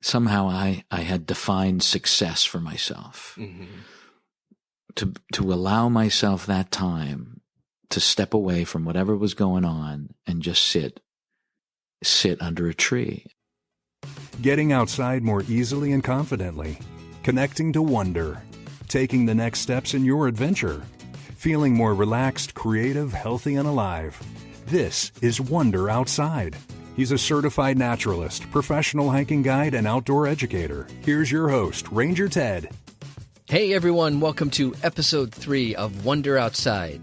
somehow I had defined success for myself. To allow myself that time to step away from whatever was going on and just sit under a tree. Getting outside more easily and confidently. Connecting to wonder. Taking the next steps in your adventure. Feeling more relaxed, creative, healthy, and alive. This is Wonder Outside. He's a certified naturalist, professional hiking guide, and outdoor educator. Here's your host, Ranger Ted. Hey everyone, welcome to episode 3 of Wonder Outside,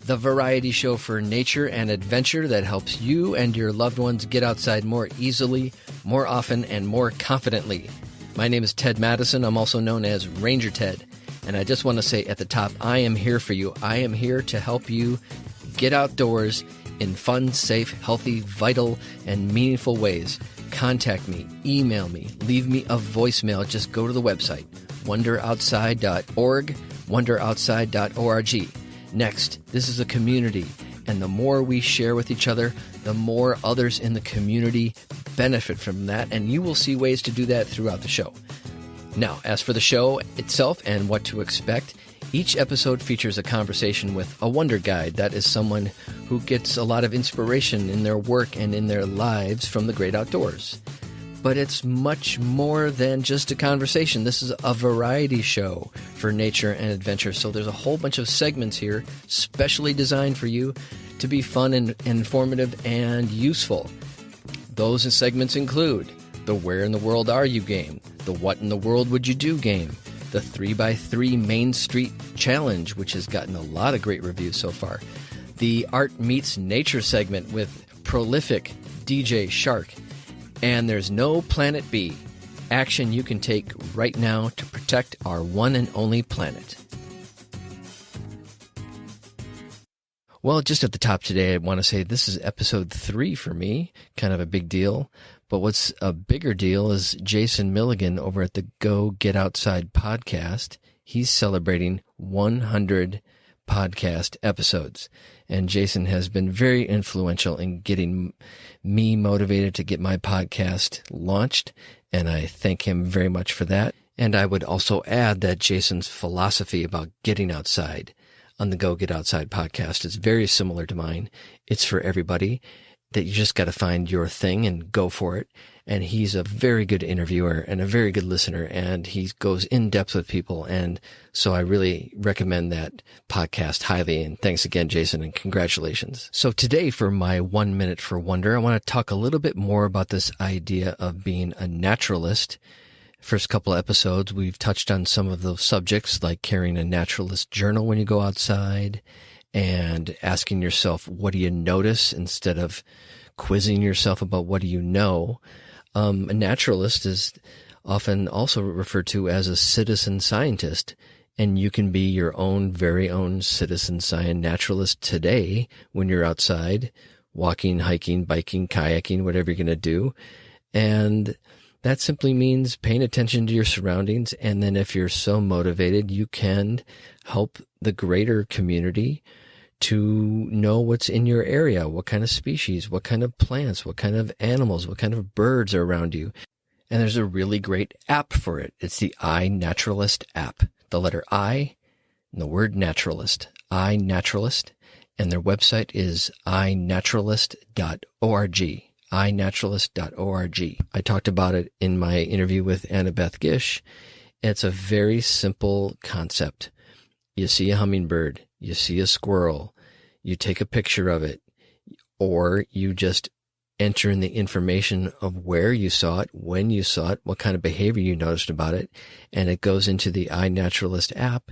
the variety show for nature and adventure that helps you and your loved ones get outside more easily, more often, and more confidently. My name is Ted Madison. I'm also known as Ranger Ted. And I just want to say at the top, I am here for you. I am here to help you get outdoors in fun, safe, healthy, vital, and meaningful ways. Contact me, email me, leave me a voicemail. Just go to the website, wonderoutside.org, wonderoutside.org. Next, this is a community, and the more we share with each other, the more others in the community benefit from that, and you will see ways to do that throughout the show. Now, as for the show itself and what to expect, each episode features a conversation with a wonder guide. That is someone who gets a lot of inspiration in their work and in their lives from the great outdoors. But it's much more than just a conversation. This is a variety show for nature and adventure. So there's a whole bunch of segments here, specially designed for you to be fun and informative and useful. Those segments include the Where in the World Are You game, the What in the World Would You Do game, the 3x3 Main Street Challenge, which has gotten a lot of great reviews so far, the Art Meets Nature segment with prolific DJ Shark, and there's no Planet B, action you can take right now to protect our one and only planet. Well, just at the top today, I want to say this is episode 3 for me, kind of a big deal. But what's a bigger deal is Jason Milligan over at the Go Get Outside podcast. He's celebrating 100 podcast episodes. And Jason has been very influential in getting me motivated to get my podcast launched. And I thank him very much for that. And I would also add that Jason's philosophy about getting outside on the Go Get Outside podcast is very similar to mine. It's for everybody, that you just got to find your thing and go for it. And he's a very good interviewer and a very good listener, and he goes in depth with people. And so I really recommend that podcast highly. And thanks again, Jason, and congratulations. So today for my 1 minute for wonder, I want to talk a little bit more about this idea of being a naturalist. First couple of episodes, we've touched on some of those subjects, like carrying a naturalist journal when you go outside, and asking yourself, what do you notice, instead of quizzing yourself about what do you know. A naturalist is often also referred to as a citizen scientist, and you can be your own very own citizen science naturalist today when you're outside walking, hiking, biking, kayaking, whatever you're going to do. And that simply means paying attention to your surroundings. And then if you're so motivated, you can help the greater community to know what's in your area, what kind of species, what kind of plants, what kind of animals, what kind of birds are around you. And there's a really great app for it. It's the iNaturalist app. The letter I and the word naturalist, iNaturalist. And their website is inaturalist.org. inaturalist.org. I talked about it in my interview with Annabeth Gish. It's a very simple concept. You see a hummingbird, you see a squirrel, you take a picture of it, or you just enter in the information of where you saw it, when you saw it, what kind of behavior you noticed about it, and it goes into the iNaturalist app,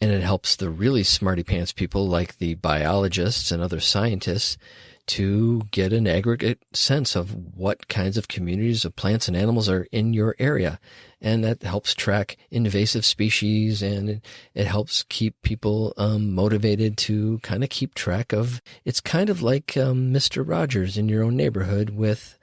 and it helps the really smarty pants people like the biologists and other scientists to get an aggregate sense of what kinds of communities of plants and animals are in your area. And that helps track invasive species, and it helps keep people motivated to kind of keep track of. It's kind of like Mr. Rogers in your own neighborhood with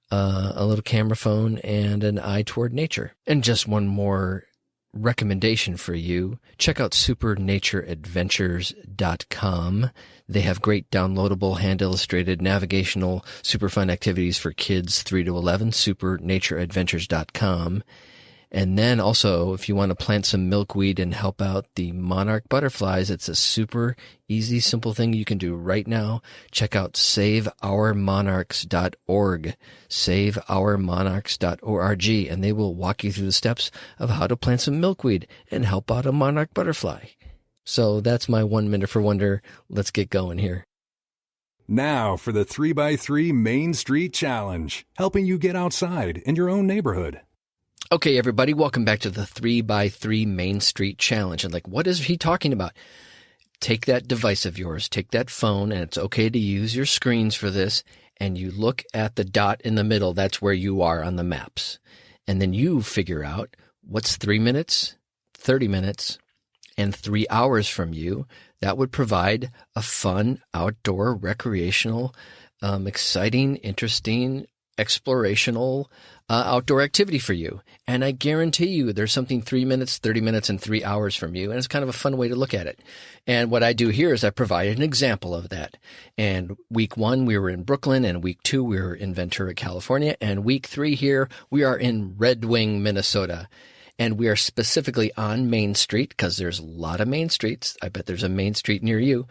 a little camera phone and an eye toward nature. And just one more recommendation for you. Check out supernatureadventures.com. They have great downloadable, hand-illustrated, navigational, super fun activities for kids 3 to 11, supernatureadventures.com. And then also, if you want to plant some milkweed and help out the monarch butterflies, it's a super easy, simple thing you can do right now. Check out saveourmonarchs.org, saveourmonarchs.org, and they will walk you through the steps of how to plant some milkweed and help out a monarch butterfly. So that's my 1 minute for wonder. Let's get going here. Now for the 3x3 Main Street Challenge, helping you get outside in your own neighborhood. Okay, everybody, welcome back to the 3x3 Main Street Challenge. And what is he talking about? Take that device of yours, take that phone, and it's okay to use your screens for this, and you look at the dot in the middle. That's where you are on the maps. And then you figure out what's 3 minutes, 30 minutes, and 3 hours from you. That would provide a fun, outdoor, recreational, exciting, interesting, explorational outdoor activity for you. And I guarantee you there's something 3 minutes, 30 minutes, and 3 hours from you. And it's kind of a fun way to look at it. And what I do here is I provided an example of that. And week 1, we were in Brooklyn, and week 2, we were in Ventura, California. And week 3 here, we are in Red Wing, Minnesota. And we are specifically on Main Street because there's a lot of main streets. I bet there's a main street near you.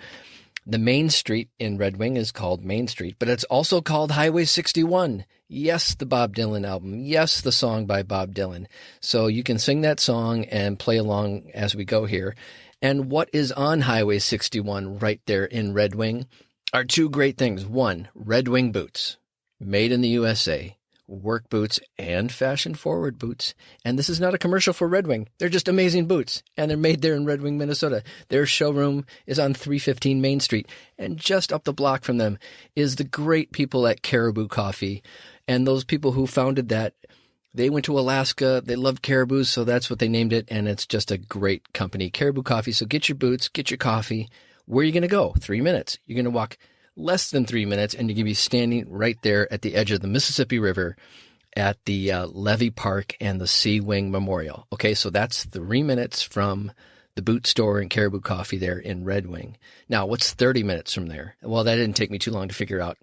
The main street in Red Wing is called Main Street, but it's also called Highway 61. Yes, the Bob Dylan album. Yes, the song by Bob Dylan. So you can sing that song and play along as we go here. And what is on Highway 61 right there in Red Wing are 2 great things. 1, Red Wing boots, made in the USA. Work boots and fashion-forward boots. And this is not a commercial for Red Wing. They're just amazing boots, and they're made there in Red Wing, Minnesota. Their showroom is on 315 Main Street, and just up the block from them is the great people at Caribou Coffee. And those people who founded that, they went to Alaska. They loved caribous, so that's what they named it, and it's just a great company, Caribou Coffee. So get your boots, get your coffee. Where are you going to go? 3 minutes. You're going to walk less than 3 minutes, and you're going to be standing right there at the edge of the Mississippi River at the Levee Park and the Sea Wing Memorial. Okay, so that's 3 minutes from the boot store and Caribou Coffee there in Red Wing. Now, what's 30 minutes from there? Well, that didn't take me too long to figure out.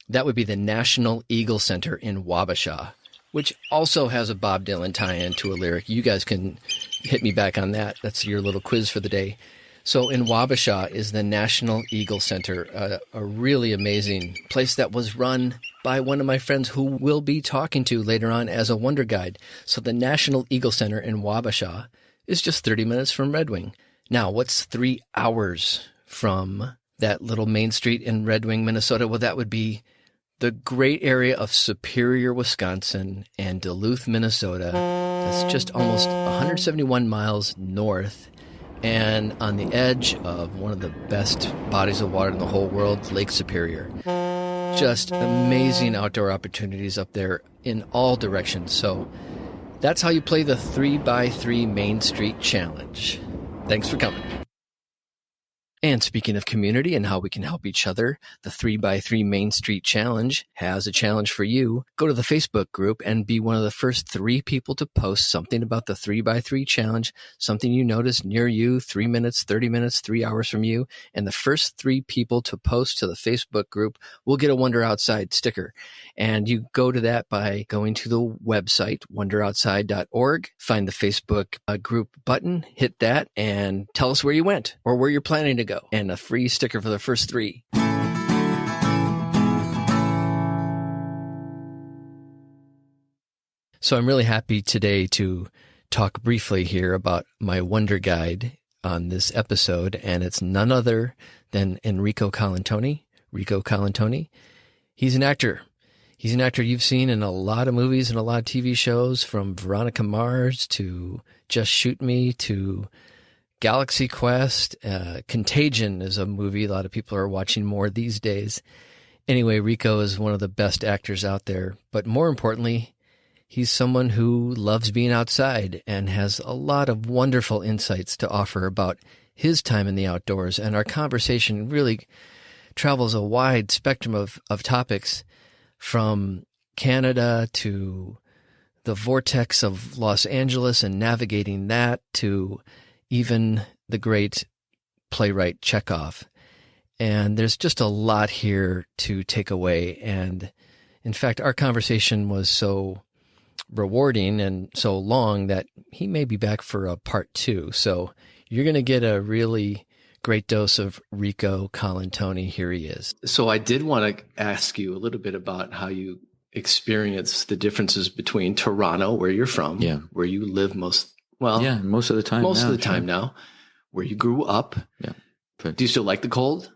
That would be the National Eagle Center in Wabasha, which also has a Bob Dylan tie-in to a lyric. You guys can hit me back on that. That's your little quiz for the day. So in Wabasha is the National Eagle Center, a really amazing place that was run by one of my friends who we'll be talking to later on as a Wonder Guide. So the National Eagle Center in Wabasha is just 30 minutes from Red Wing. Now, what's 3 hours from that little Main Street in Red Wing, Minnesota? Well, that would be the great area of Superior, Wisconsin and Duluth, Minnesota. That's just almost 171 miles north and on the edge of one of the best bodies of water in the whole world, Lake Superior. Just amazing outdoor opportunities up there in all directions. So that's how you play the 3x3 Main Street Challenge. Thanks for coming. And speaking of community and how we can help each other, the 3x3 Main Street Challenge has a challenge for you. Go to the Facebook group and be one of the first 3 people to post something about the 3x3 Challenge, something you notice near you, 3 minutes, 30 minutes, 3 hours from you. And the first 3 people to post to the Facebook group will get a Wonder Outside sticker. And you go to that by going to the website, wonderoutside.org, find the Facebook group button, hit that, and tell us where you went or where you're planning to go. And a free sticker for the first 3. So I'm really happy today to talk briefly here about my Wonder Guide on this episode, and it's none other than Enrico Colantoni. Rico Colantoni. He's an actor. He's an actor you've seen in a lot of movies and a lot of TV shows, from Veronica Mars to Just Shoot Me to Galaxy Quest. Contagion is a movie a lot of people are watching more these days. Anyway, Rico is one of the best actors out there. But more importantly, he's someone who loves being outside and has a lot of wonderful insights to offer about his time in the outdoors. And our conversation really travels a wide spectrum of topics, from Canada to the vortex of Los Angeles and navigating that to even the great playwright Chekhov. And there's just a lot here to take away. And in fact, our conversation was so rewarding and so long that he may be back for a part 2. So you're going to get a really great dose of Rico Colantoni. Here he is. So I did want to ask you a little bit about how you experience the differences between Toronto, where you're from, where you live most of the time now, where you grew up. Yeah. Do you still like the cold?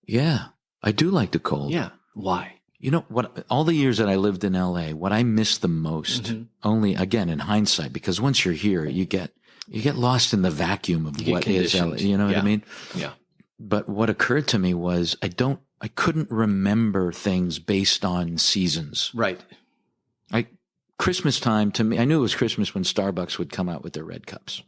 Yeah, I do like the cold. Yeah. Why? You know what? All the years that I lived in LA, what I miss the most, only again in hindsight, because once you're here, you get lost in the vacuum of what is LA. You know what I mean? Yeah. But what occurred to me was I couldn't remember things based on seasons. Right. Christmas time to me, I knew it was Christmas when Starbucks would come out with their red cups.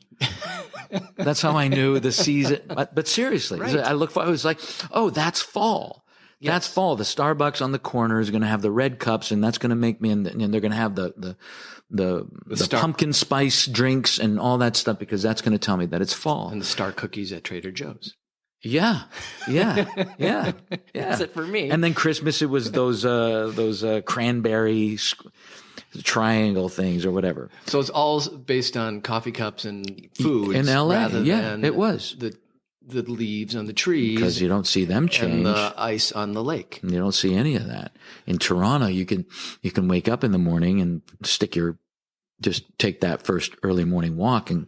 That's how I knew the season. But seriously, right. I was like, oh, that's fall. Yes. That's fall. The Starbucks on the corner is going to have the red cups, and that's going to make me, and they're going to have the pumpkin spice drinks and all that stuff, because that's going to tell me that it's fall. And the Star cookies at Trader Joe's. Yeah. That's it for me. And then Christmas, it was those cranberry triangle things or whatever. So it's all based on coffee cups and food in LA. Rather than it was the leaves on the trees, because you don't see them change, and the ice on the lake. You don't see any of that. In Toronto, you can wake up in the morning and just take that first early morning walk, and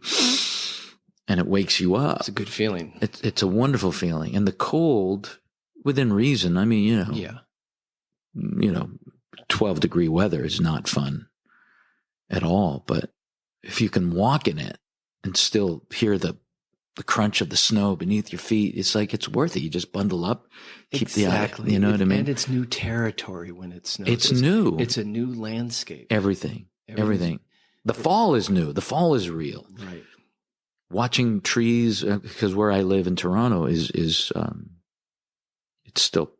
it wakes you up. It's a good feeling. It's a wonderful feeling. And the cold, within reason. I mean, 12-degree weather is not fun at all. But if you can walk in it and still hear the crunch of the snow beneath your feet, it's like it's worth it. You just bundle up, keep the eye. You know what I mean? And it's new territory when it snows. It's new. It's a new landscape. Everything. The fall is new. The fall is real. Right. Watching trees, because where I live in Toronto is it's still,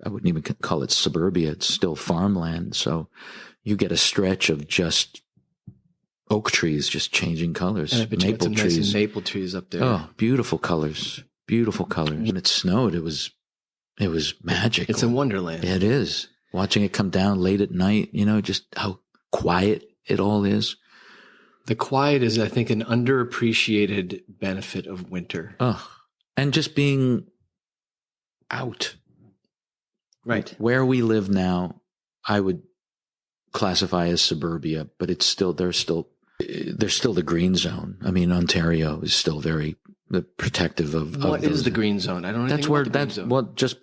I wouldn't even call it suburbia. It's still farmland. So you get a stretch of just oak trees just changing colors. And I bet maple you got some trees. nice maple trees up there. Oh, beautiful colors. Beautiful colors. When it snowed, it was magical. It's a wonderland. It is. Watching it come down late at night, just how quiet it all is. The quiet is, I think, an underappreciated benefit of winter. Oh, and just being out. Right. Where we live now, I would classify as suburbia, but there's still the green zone. I mean, Ontario is still very protective of. What is the green zone? I don't know. Just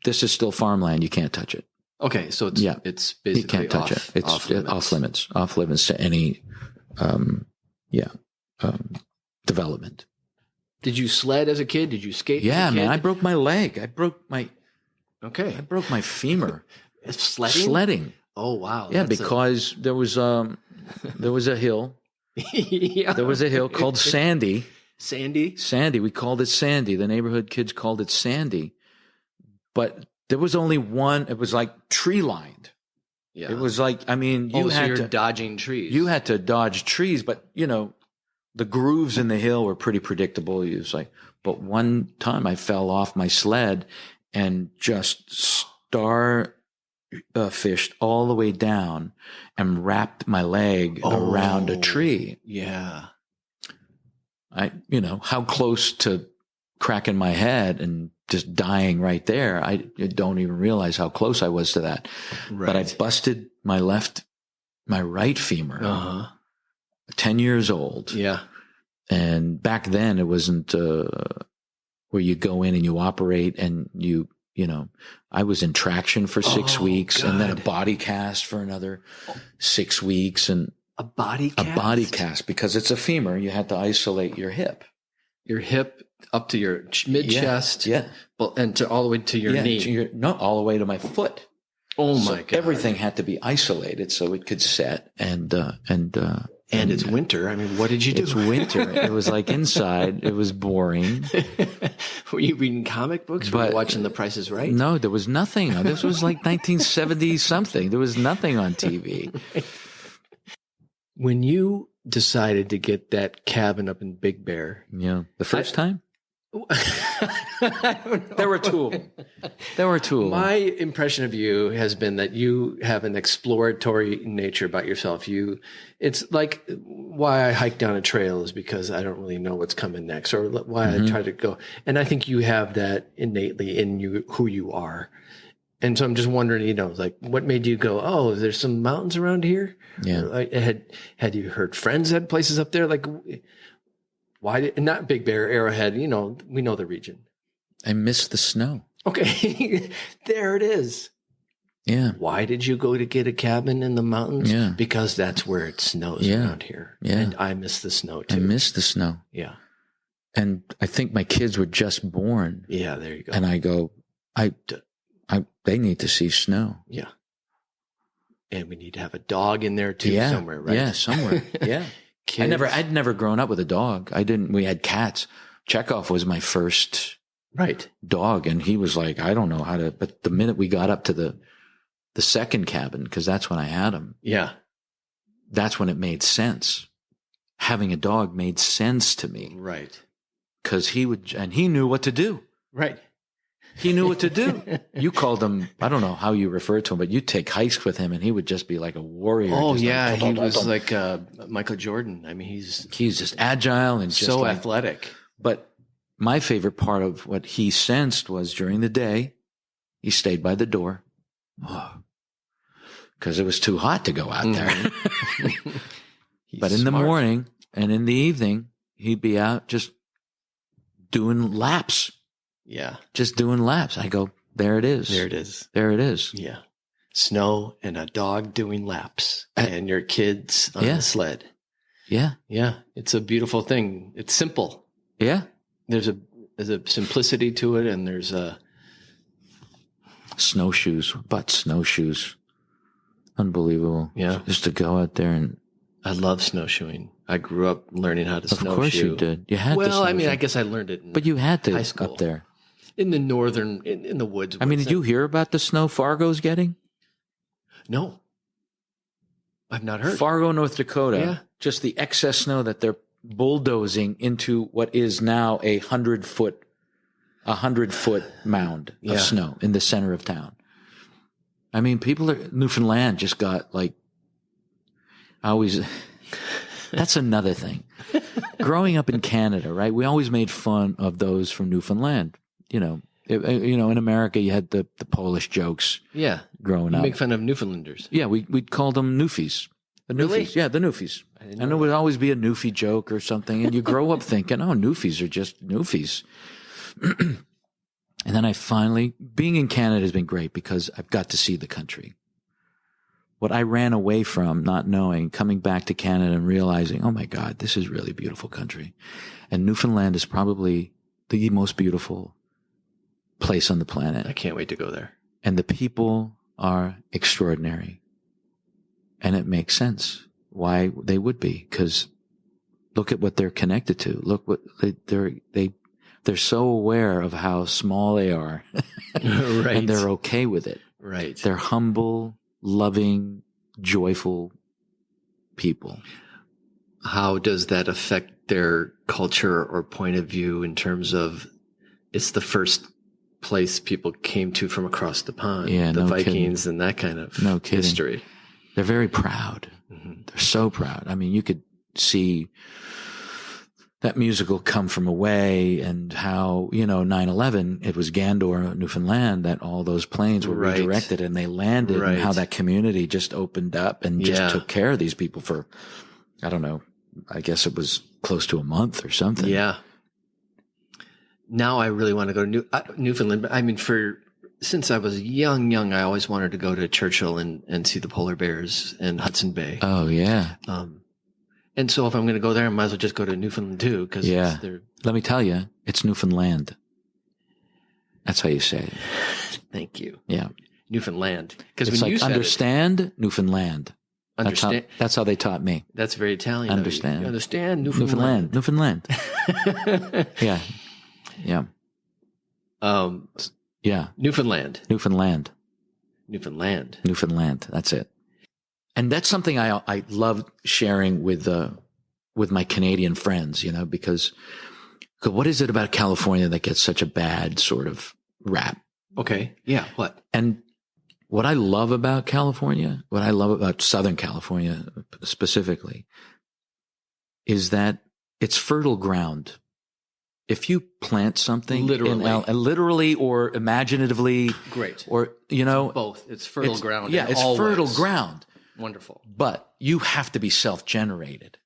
this is still farmland. You can't touch it. Okay, so it's basically you can't touch it. It's off limits to any. Development. Did you sled as a kid? Did you skate? Yeah, man. I broke my leg. I broke my femur. Sledding? Oh, wow. Yeah, because there was a hill. Yeah. There was a hill called Sandy. Sandy? We called it Sandy. The neighborhood kids called it Sandy. But there was only one. It was like tree lined. Yeah. It was like, you're dodging trees. You had to dodge trees, but the grooves in the hill were pretty predictable. But one time I fell off my sled and just fished all the way down and wrapped my leg around a tree. Yeah. How close to cracking my head and just dying right there. I don't even realize how close I was to that. Right. But I busted my right femur, 10 years old. Yeah. And back then it wasn't, where you go in and you operate and I was in traction for 6 weeks and then a body cast for another 6 weeks and a body cast? A body cast because it's a femur. You had to isolate your hip. Your hip up to your mid chest. Yeah. And all the way to your knee. Not all the way to my foot. Oh my God. Everything had to be isolated so it could set and it's winter. I mean, what did you do? It's winter. It was like inside. It was boring. Were you reading comic books? Were you watching The Price is Right? No, there was nothing. This was like 1970 something. There was nothing on TV. When you decided to get that cabin up in Big Bear. Yeah. The first time? I don't know. There were two of them. There were two of them. My impression of you has been that you have an exploratory nature about yourself. It's like why I hike down a trail is because I don't really know what's coming next, or why I try to go. And I think you have that innately in you, who you are. And so I'm just wondering, like what made you go, oh, there's some mountains around here? Yeah. Had you heard friends had places up there? Like, why not Big Bear, Arrowhead? We know the region. I miss the snow. Okay. There it is. Yeah. Why did you go to get a cabin in the mountains? Yeah. Because that's where it snows around here. Yeah. And I miss the snow too. I miss the snow. Yeah. And I think my kids were just born. Yeah, there you go. And I go, they need to see snow. Yeah. And we need to have a dog in there too somewhere, right? Yeah, somewhere. Yeah. I'd never grown up with a dog. We had cats. Chekhov was my first dog. And he was like, I don't know how to, but the minute we got up to the second cabin, because that's when I had him. Yeah. That's when it made sense. Having a dog made sense to me. Right. Because he knew what to do. Right. He knew what to do. You called him, I don't know how you refer to him, but you'd take hikes with him and he would just be like a warrior. Oh, yeah. He was like Michael Jordan. I mean, he's just agile and just so athletic. But my favorite part of what he sensed was during the day, he stayed by the door. Because it was too hot to go out there. But in the morning and in the evening, he'd be out just doing laps. Yeah. Just doing laps. I go, there it is. There it is. There it is. Yeah. Snow and a dog doing laps and your kids on the sled. Yeah. Yeah. It's a beautiful thing. It's simple. Yeah. There's a simplicity to it, and there's a snowshoes. Unbelievable. Yeah. Just to go out there and I love snowshoeing. I grew up learning how to snowshoe. Of course you did. You had to. Well, I mean, I guess I learned it but you had to high school. Up there. In the northern, in the woods. I mean, did you hear about the snow Fargo's getting? No. I've not heard. Fargo, North Dakota. Just the excess snow that they're bulldozing into what is now a 100-foot mound of snow in the center of town. I mean, Newfoundland just got that's another thing. Growing up in Canada, right? We always made fun of those from Newfoundland. In America, you had the Polish jokes. Yeah. Growing up. You make fun of Newfoundlanders. Yeah, we'd call them Newfies. The Newfies. Really? Yeah, the Newfies. And it would always be a Newfie joke or something. And you grow up thinking, oh, Newfies are just Newfies. And then being in Canada has been great because I've got to see the country. What I ran away from, not knowing, coming back to Canada and realizing, oh my God, this is really beautiful country. And Newfoundland is probably the most beautiful place on the planet. I can't wait to go there. And the people are extraordinary. And it makes sense why they would be, because look at what they're connected to. Look what they're so aware of how small they are. Right. And they're okay with it. Right. They're humble, loving, joyful people. How does that affect their culture or point of view in terms of it's the first place people came to from across the pond? Yeah, the no Vikings kidding. And that kind of history. They're very proud. Mm-hmm. They're so proud. I mean, you could see that musical Come From Away and how, 9/11, it was Gandor, Newfoundland, that all those planes were redirected and they landed and how that community just opened up and just took care of these people for, I don't know, I guess it was close to a month or something. Yeah. Now I really want to go to Newfoundland. But I mean, since I was young, I always wanted to go to Churchill and see the polar bears in Hudson Bay. Oh, yeah. And so if I'm going to go there, I might as well just go to Newfoundland too. Cause let me tell you, it's Newfoundland. That's how you say it. Thank you. Yeah. Newfoundland. Because when you understand Newfoundland. Understand. That's how they taught me. That's very Italian. Understand. You understand Newfoundland. Newfoundland. Yeah. Yeah. Yeah. Newfoundland. Newfoundland. Newfoundland. Newfoundland. That's it. And that's something I love sharing with my Canadian friends, because what is it about California that gets such a bad sort of rap? Okay. Yeah. What? And what I love about California, what I love about Southern California specifically, is that it's fertile ground. If you plant something literally or imaginatively, great. Or, both. It's fertile ground. Yeah, it's fertile ground. Wonderful. But you have to be self-generated.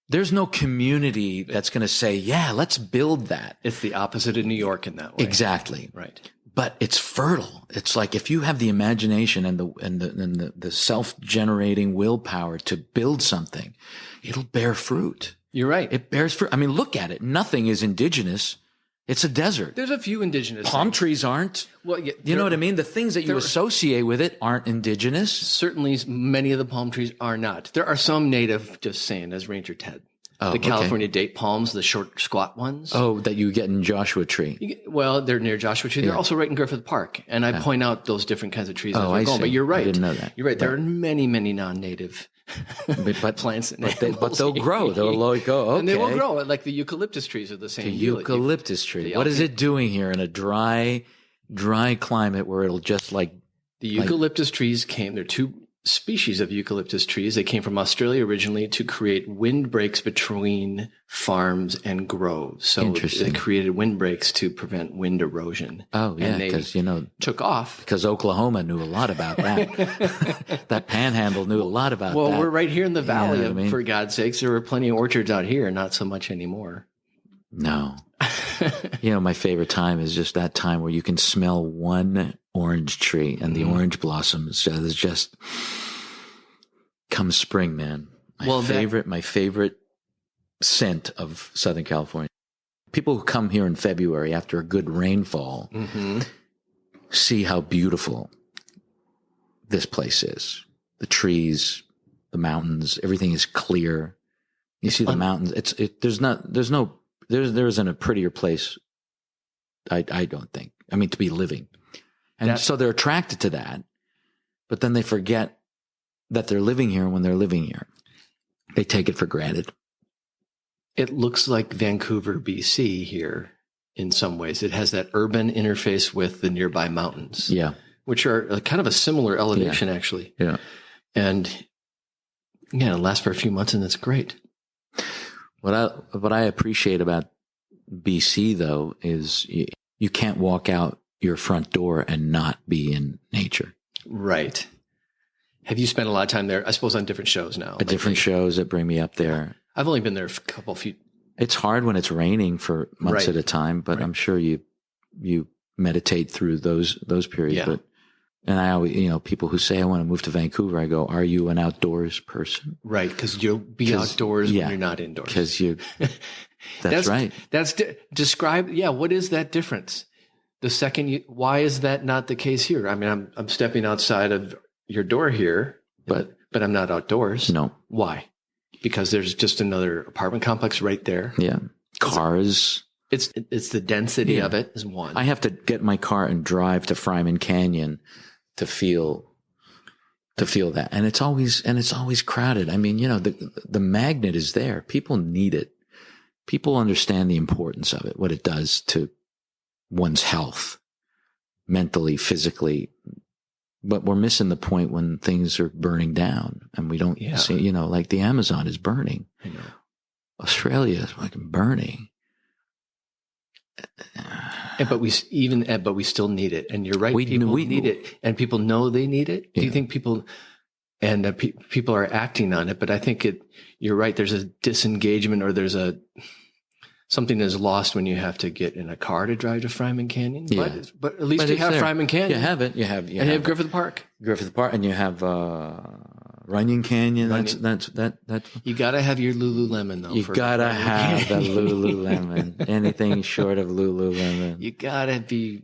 There's no community that's going to say, yeah, let's build that. It's the opposite of New York in that way. Exactly. Right. But it's fertile. It's like if you have the imagination and the self-generating willpower to build something, it'll bear fruit. You're right. It bears fruit. I mean, look at it. Nothing is indigenous. It's a desert. There's a few indigenous palm trees aren't. Well, yeah, you know what I mean? The things that you associate with it aren't indigenous. Certainly, many of the palm trees are not. There are some native, just saying, as Ranger Ted. The California date palms, the short, squat ones. Oh, that you get in Joshua Tree. Well, they're near Joshua Tree. They're also right in Griffith Park. And I point out those different kinds of trees as we're going. But you're right. I didn't know that. You're right. There are many, many non-native plants. But they'll grow. They'll go, okay. And they will grow. Like the eucalyptus trees are the same. The eucalyptus tree. What is it doing here in a dry climate where it'll just like... The eucalyptus trees came... There are two species of eucalyptus trees. They came from Australia originally to create windbreaks between farms and groves. So they created windbreaks to prevent wind erosion. Oh, yeah, because, took off. Because Oklahoma knew a lot about that. That panhandle knew a lot about that. Well, we're right here in the valley, for God's sakes. There were plenty of orchards out here, not so much anymore. No. My favorite time is just that time where you can smell one orange tree and the orange blossoms. There's just come spring, man. My favorite scent of Southern California. People who come here in February after a good rainfall see how beautiful this place is. The trees, the mountains, everything is clear. You see the mountains. There isn't a prettier place, I don't think. I mean, to be living. And so they're attracted to that, but then they forget that they're living here when they're living here. They take it for granted. It looks like Vancouver, BC here in some ways. It has that urban interface with the nearby mountains. Yeah. Which are kind of a similar elevation, actually. Yeah. And, it lasts for a few months and it's great. What I appreciate about BC, though, is you can't walk out your front door and not be in nature. Right. Have you spent a lot of time there? I suppose on different shows now. Different shows that bring me up there. I've only been there a couple few. It's hard when it's raining for months at a time, but I'm sure you meditate through those periods. Yeah. And I always, people who say I want to move to Vancouver, I go, are you an outdoors person? Right. Because you'll be outdoors when you're not indoors. Because that's right. Describe. Yeah. What is that difference? The second why is that not the case here? I mean, I'm stepping outside of your door here, but I'm not outdoors. No. Why? Because there's just another apartment complex right there. Yeah. Cars. It's the density of it is one. I have to get my car and drive to Fryman Canyon to feel that. And it's always crowded. I mean, the magnet is there. People need it. People understand the importance of it, what it does to one's health, mentally, physically. But we're missing the point when things are burning down and we don't see, like the Amazon is burning. I know. Australia is fucking burning. But we still need it. And you're right. People need it, and people know they need it. Do you think people people are acting on it? But I think you're right. There's a disengagement, or there's something is lost when you have to get in a car to drive to Fryman Canyon. Yeah. But at least you have Fryman Canyon. You have it. You have Griffith Park. And you have Runyon Canyon. That. You got to have your Lululemon though. You got to have the Lululemon. Anything short of Lululemon. You got to be,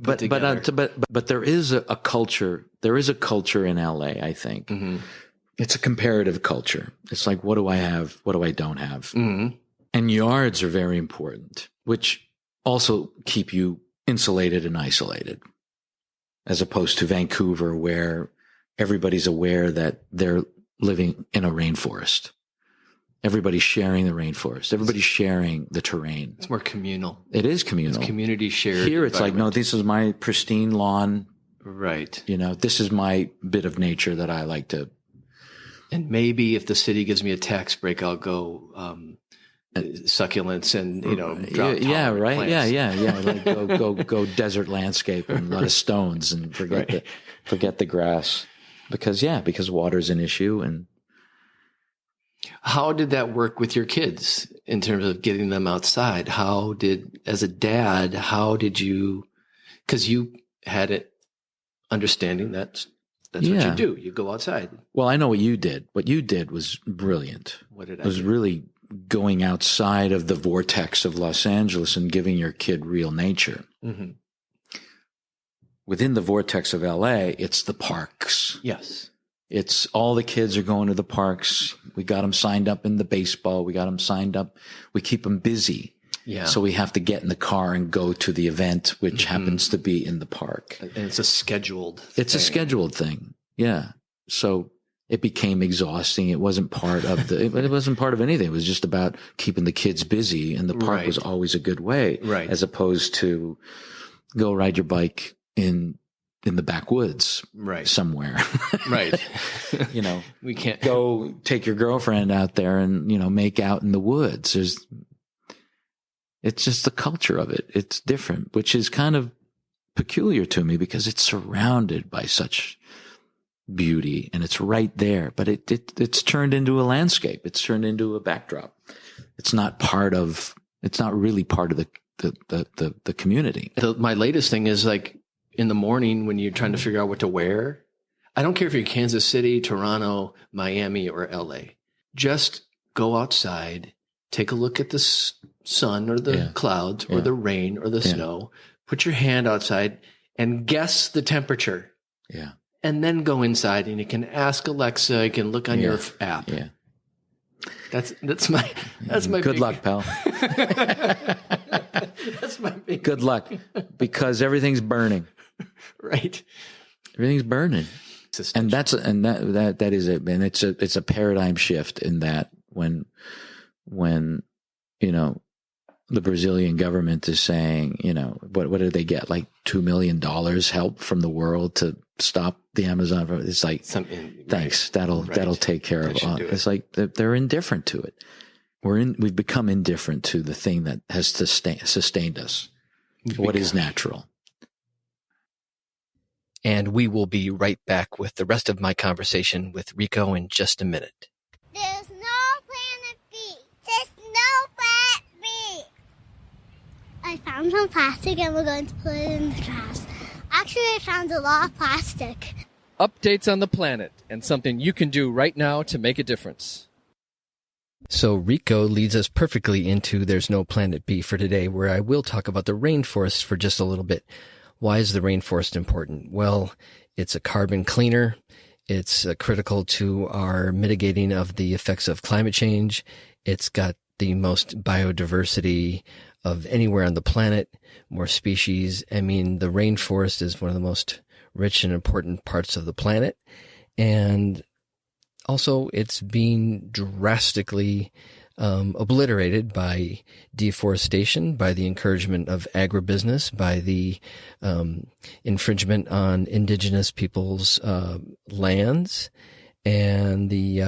put together. But there is a culture. There is a culture in LA. I think it's a comparative culture. It's like, what do I have? What do I don't have? Mm-hmm. And yards are very important, which also keep you insulated and isolated, as opposed to Vancouver, where everybody's aware that they're living in a rainforest. Everybody's sharing the rainforest. Everybody's sharing the terrain. It's more communal. It is communal. It's community shared. Here it's like, no, this is my pristine lawn. Right. This is my bit of nature that I like to. And maybe if the city gives me a tax break, I'll go succulents and, drought yeah, right. plants. Yeah. Like go desert landscape and a lot of stones and forget the grass because water's an issue. And how did that work with your kids in terms of getting them outside? As a dad, how did you, because you had it understanding that's what you do. You go outside. Well, I know what you did. What you did was brilliant. What did I do? It was really going outside of the vortex of Los Angeles and giving your kid real nature. Mm-hmm. Within the vortex of LA, it's the parks. Yes. It's all the kids are going to the parks. We got them signed up in the baseball. We got them signed up. We keep them busy. Yeah. So we have to get in the car and go to the event, which happens to be in the park. And it's a scheduled It's a scheduled thing. Yeah. So it became exhausting. It wasn't part of it wasn't part of anything. It was just about keeping the kids busy. And the park was always a good way. Right. As opposed to go ride your bike in the backwoods somewhere. Right. We can't go take your girlfriend out there and, make out in the woods. It's just the culture of it. It's different, which is kind of peculiar to me because it's surrounded by such beauty and it's right there, but it's turned into a landscape. It's turned into a backdrop. It's not really part of the community. My latest thing is like, in the morning when you're trying to figure out what to wear, I don't care if you're in Kansas City, Toronto, Miami, or LA. Just go outside, take a look at the sun or the clouds or the rain or the snow, put your hand outside and guess the temperature. Yeah. And then go inside and you can ask Alexa, you can look on your app. Yeah. That's my good luck, pal. That's my big good luck because everything's burning. Right. Everything's burning. And that is it. And it's a paradigm shift in that when the Brazilian government is saying, what did they get? Like $2 million help from the world to stop the Amazon. It's like, thanks. That'll take care of it. It's like they're indifferent to it. We've become indifferent to the thing that has sustained us. What is natural. And we will be right back with the rest of my conversation with Rico in just a minute. There's no planet B. There's no planet B. I found some plastic and we're going to put it in the trash. Actually, I found a lot of plastic. Updates on the planet and something you can do right now to make a difference. So Rico leads us perfectly into There's No Planet B for today, where I will talk about the rainforest for just a little bit. Why is the rainforest important? Well, it's a carbon cleaner. It's critical to our mitigating of the effects of climate change. It's got the most biodiversity of anywhere on the planet, more species. I mean, the rainforest is one of the most rich and important parts of the planet. And also, it's being drastically obliterated by deforestation, by the encouragement of agribusiness, by the infringement on indigenous people's lands, and the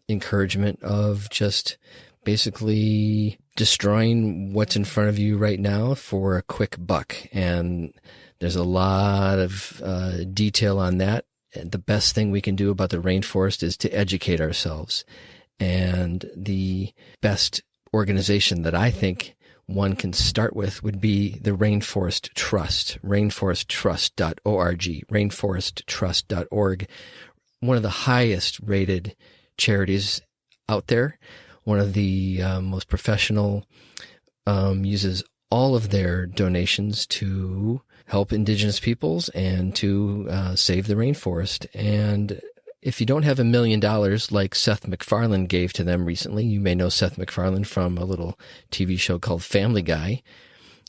encouragement of just basically destroying what's in front of you right now for a quick buck. And there's a lot of detail on that. The best thing we can do about the rainforest is to educate ourselves. And the best organization that I think one can start with would be the Rainforest Trust, rainforesttrust.org, rainforesttrust.org, one of the highest rated charities out there, one of the most professional, uses all of their donations to help indigenous peoples and to save the rainforest. And if you don't have $1 million like Seth MacFarlane gave to them recently, you may know Seth MacFarlane from a little TV show called Family Guy.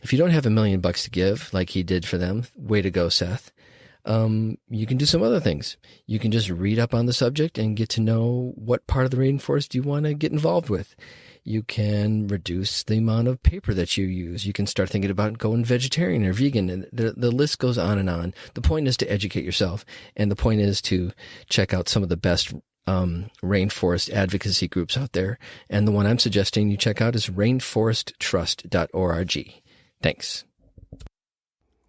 If you don't have $1 million to give like he did for them, way to go, Seth. you can do some other things. You can just read up on the subject and get to know what part of the rainforest you want to get involved with. You can reduce the amount of paper that you use. You can start thinking about going vegetarian or vegan. And the list goes on and on. The point is to educate yourself. And the point is to check out some of the best rainforest advocacy groups out there. And the one I'm suggesting you check out is rainforesttrust.org. Thanks.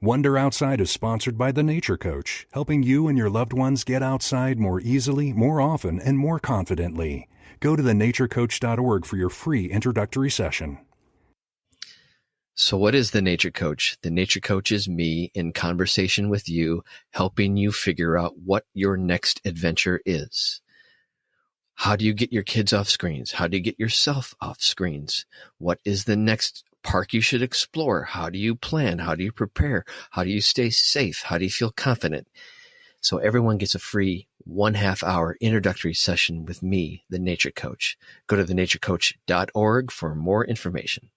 Wonder Outside is sponsored by The Nature Coach, helping you and your loved ones get outside more easily, more often, and more confidently. Go to thenaturecoach.org for your free introductory session. So what is the Nature Coach? The Nature Coach is me in conversation with you, helping you figure out what your next adventure is. How do you get your kids off screens? How do you get yourself off screens? What is the next park you should explore? How do you plan? How do you prepare? How do you stay safe? How do you feel confident? So everyone gets a free 1/2 hour introductory session with me, the Nature Coach. Go to thenaturecoach.org for more information.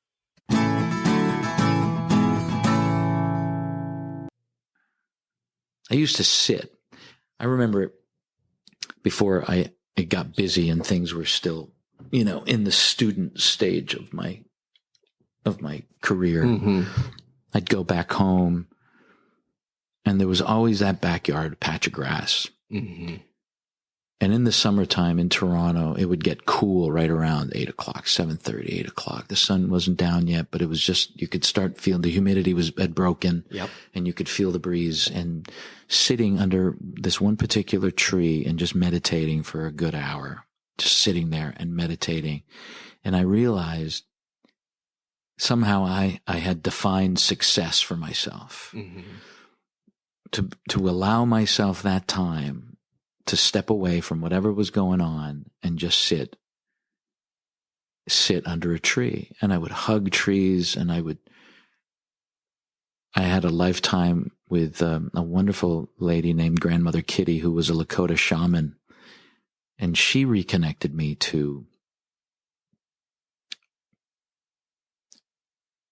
I used to sit. I remember before I got busy and things were still, in the student stage of my career. Mm-hmm. I'd go back home and there was always that backyard patch of grass. Mm-hmm. And in the summertime in Toronto, it would get cool right around 8 o'clock, 7:30, 8 o'clock. The sun wasn't down yet, but it was just, you could start feeling the humidity had broken. Yep. And you could feel the breeze, and sitting under this one particular tree and just meditating for a good hour, just sitting there and meditating. And I realized somehow I had defined success for myself. Mm-hmm. To allow myself that time to step away from whatever was going on and just sit under a tree. And I would hug trees, and I had a lifetime with a wonderful lady named Grandmother Kitty, who was a Lakota shaman. And she reconnected me to,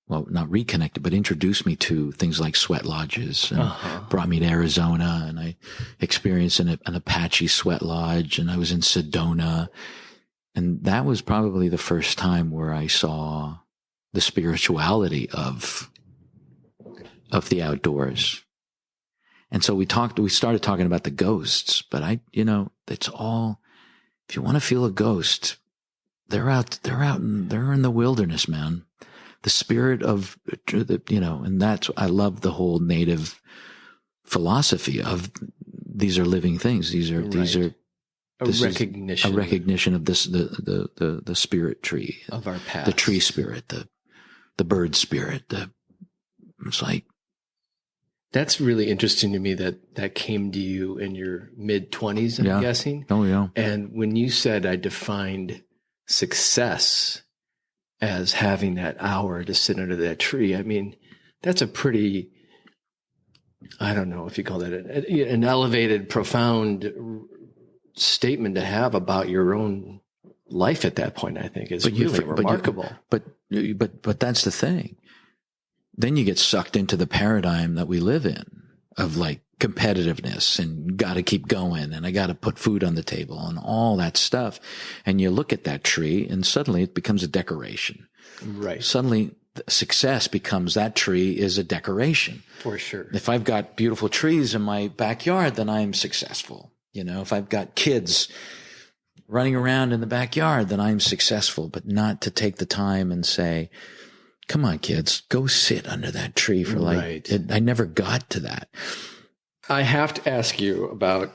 well, not reconnected, but introduced me to things like sweat lodges, and brought me to Arizona, and I experienced an Apache sweat lodge, and I was in Sedona. And that was probably the first time where I saw the spirituality of the outdoors. And so we started talking about the ghosts, but it's all, if you want to feel a ghost, they're in the wilderness, man. The spirit of, and that's, I love the whole native philosophy of, these are living things. These are a recognition of this, the spirit tree of our past, the tree spirit, the bird spirit. It's like, that's really interesting to me that came to you in your mid-20s, I'm guessing. Oh yeah. And when you said I defined success as having that hour to sit under that tree, I mean, that's a pretty, I don't know if you call that an elevated, profound statement to have about your own life at that point. I think is really remarkable. But that's the thing. Then you get sucked into the paradigm that we live in of like competitiveness and got to keep going, and I got to put food on the table and all that stuff. And you look at that tree and suddenly it becomes a decoration. Right. Suddenly success becomes, that tree is a decoration. For sure. If I've got beautiful trees in my backyard, then I'm successful. If I've got kids running around in the backyard, then I'm successful. But not to take the time and say, come on, kids, go sit under that tree for I never got to that. I have to ask you about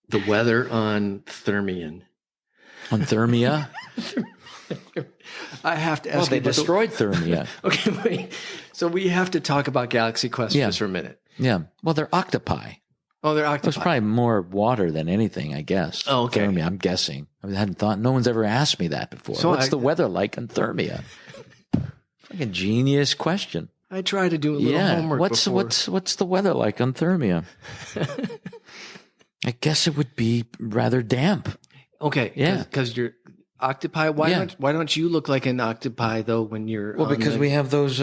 the weather on Thermian. On Thermia? I have to ask you. They destroyed Thermia. Okay, wait. So we have to talk about Galaxy Quest just for a minute. Yeah. Well, they're octopi. Oh, they're octopi. There's probably more water than anything, I guess. Oh, okay. Thermia, I'm guessing. I hadn't thought. No one's ever asked me that before. So what's the weather like on Thermia? Like a genius question. I try to do a little homework. What's the weather like on Thermia? I guess it would be rather damp. Okay. Yeah. Because you're octopi. Why don't you look like an octopi though when you're? Well, because we have those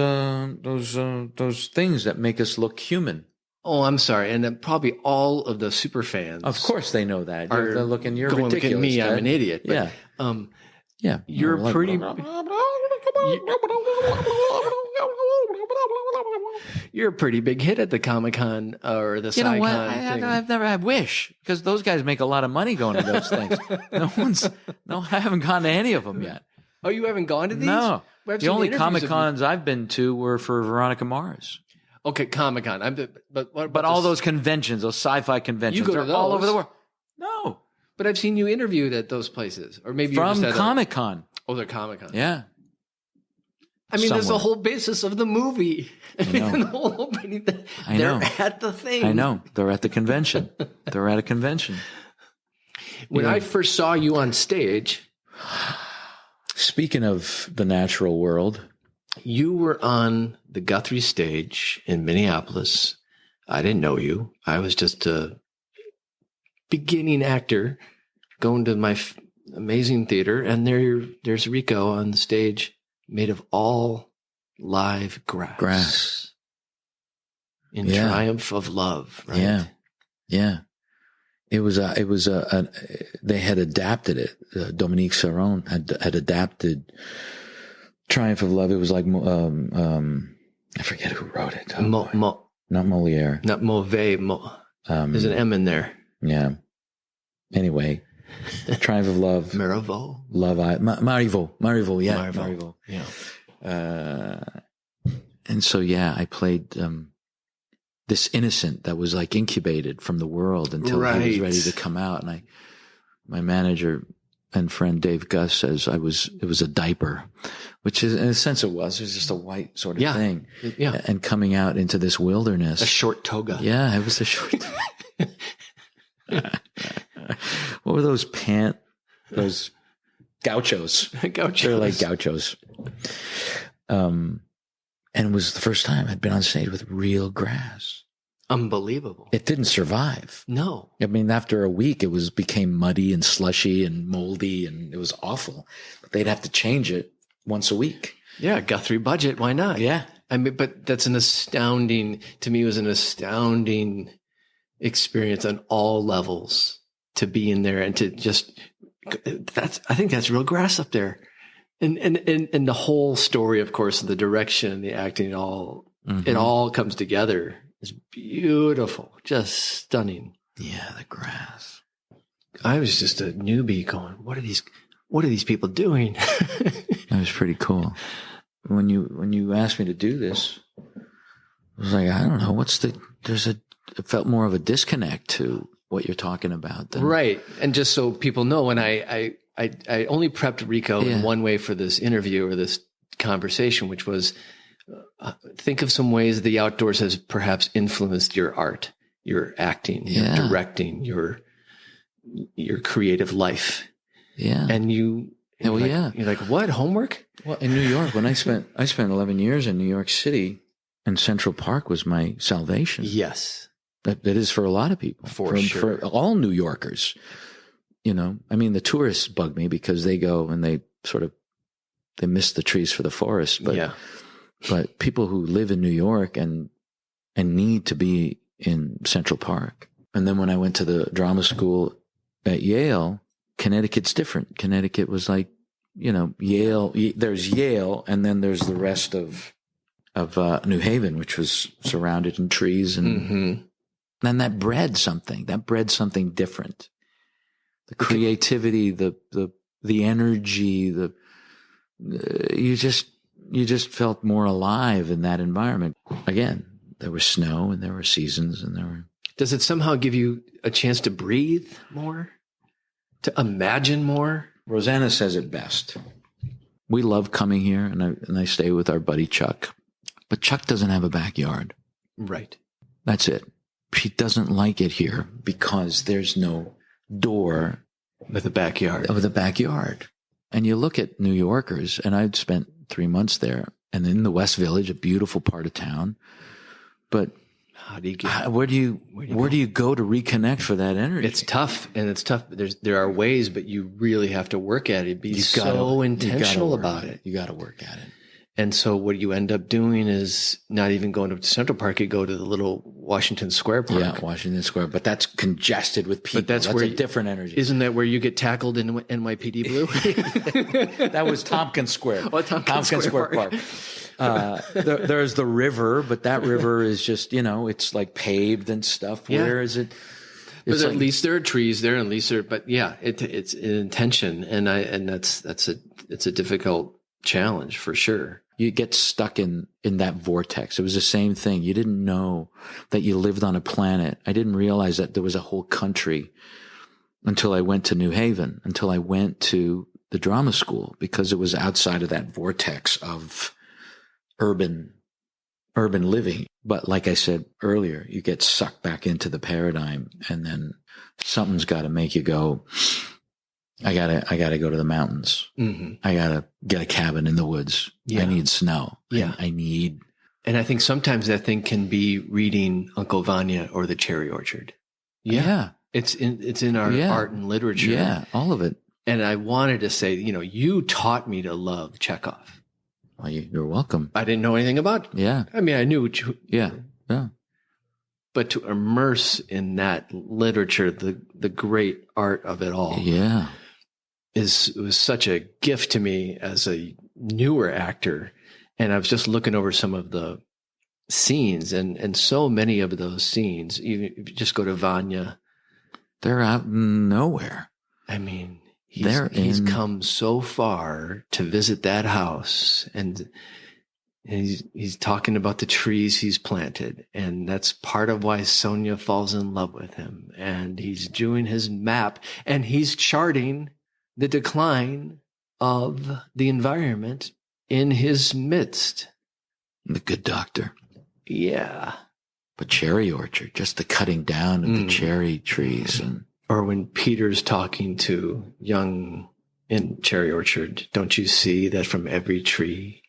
things that make us look human. Oh, I'm sorry. And then probably all of the super fans. Of course they know that. They're looking, you're ridiculous. Look at me, Ted. I'm an idiot. But, You're pretty... You're a pretty big hit at the Comic-Con or the SciCon thing. I've never had Wish, because those guys make a lot of money going to those things. I haven't gone to any of them yet. Oh, you haven't gone to these? No. The only Comic-Cons I've been to were for Veronica Mars. Okay, Comic-Con. But all those conventions, those sci-fi conventions, you go to those all over the world. No. But I've seen you interviewed at those places. Or maybe from Comic-Con. Oh, they're Comic-Con. Yeah. I mean, there's the whole basis of the movie. I know. The whole opening. They're at the thing. I know. They're at the convention. When I first saw you on stage... Speaking of the natural world... You were on the Guthrie stage in Minneapolis. I didn't know you. I was just a beginning actor going to my amazing theater. And there's Rico on the stage made of all live grass. In triumph of love, right? Yeah. Yeah. It was they had adapted it. Dominique Serron had adapted Triumph of Love. It was like, I forget who wrote it. Not Moliere. Not Mauvais. There's an M in there. Yeah. Anyway, Triumph of Love. Marivaux. Marivaux. Yeah. Marivaux. Yeah. And so, I played this innocent that was like incubated from the world until he was ready to come out. And my manager and friend Dave Gus says it was a diaper, which is, in a sense it was just a white sort of thing. Yeah. And coming out into this wilderness. A short toga. Yeah, it was a short What were those those gauchos? They're like gauchos. And it was the first time I'd been on stage with real grass. Unbelievable. It didn't survive. No. I mean, after a week, it became muddy and slushy and moldy, and it was awful. But they'd have to change it once a week. Yeah, Guthrie budget. Why not? Yeah. I mean, but that's to me, it was an astounding experience on all levels to be in there and to I think that's real grass up there. And the whole story, of course, the direction and the acting, it all comes together. It's beautiful, just stunning. Yeah, the grass. I was just a newbie going, what are these people doing? That was pretty cool. When you asked me to do this, I was like, I don't know, it felt more of a disconnect to what you're talking about. Right. And just so people know, when I only prepped Rico in one way for this interview or this conversation, which was think of some ways the outdoors has perhaps influenced your art, your acting, your directing, your creative life. Yeah. And you're like, what, homework? Well, in New York, when I spent 11 years in New York City, and Central Park was my salvation. Yes. That is for a lot of people. For sure. For all New Yorkers. I mean, the tourists bug me because they go and they miss the trees for the forest. But people who live in New York and need to be in Central Park. And then when I went to the drama school at Yale, Connecticut's different. Connecticut was like, Yale, there's Yale, and then there's the rest of New Haven, which was surrounded in trees. And then that bred something different. The creativity, the energy, you just felt more alive in that environment. Again, there was snow and there were seasons and there were. Does it somehow give you a chance to breathe more? To imagine more? Rosanna says it best. We love coming here and I stay with our buddy Chuck. But Chuck doesn't have a backyard. Right. That's it. She doesn't like it here because there's no door with a backyard. And you look at New Yorkers, and I'd spent 3 months there, and in the West Village, a beautiful part of town. But where do you go to reconnect for that energy? It's tough, There are ways, but you really have to work at it. Be so intentional about it. You got to work at it. And so what you end up doing is not even going to Central Park. You go to the little Washington Square Park. Yeah, Washington Square. But that's congested with people. But that's where a different energy. Isn't that where you get tackled in NYPD Blue? That was Tompkins Square. Oh, Tompkins Square Park. There's the river, but that river is just, it's like paved and stuff. Yeah. Where is it? But at least there are trees there, and at least there. But yeah, it's an intention, and it's a difficult challenge for sure. You get stuck in that vortex. It was the same thing. You didn't know that you lived on a planet. I didn't realize that there was a whole country until I went to New Haven, until I went to the drama school, because it was outside of that vortex of urban living. But like I said earlier, you get sucked back into the paradigm, and then something's got to make you go, I gotta go to the mountains. Mm-hmm. I gotta get a cabin in the woods. Yeah. I need snow. Yeah. I need. And I think sometimes that thing can be reading Uncle Vanya or The Cherry Orchard. Yeah. It's in our art and literature. Yeah. All of it. And I wanted to say, you taught me to love Chekhov. Well, you're welcome. I didn't know anything about it. Yeah. I mean, I knew. Yeah. But to immerse in that literature, the great art of it all. Yeah. It was such a gift to me as a newer actor. And I was just looking over some of the scenes, and so many of those scenes, even if you just go to Vanya. They're out nowhere. I mean, he's come so far to visit that house, and he's talking about the trees he's planted. And that's part of why Sonia falls in love with him. And he's doing his map, and he's charting the decline of the environment in his midst. The Good Doctor. Yeah. But Cherry Orchard, just the cutting down of the cherry trees. Or when Peter's talking to Young in Cherry Orchard, don't you see that from every tree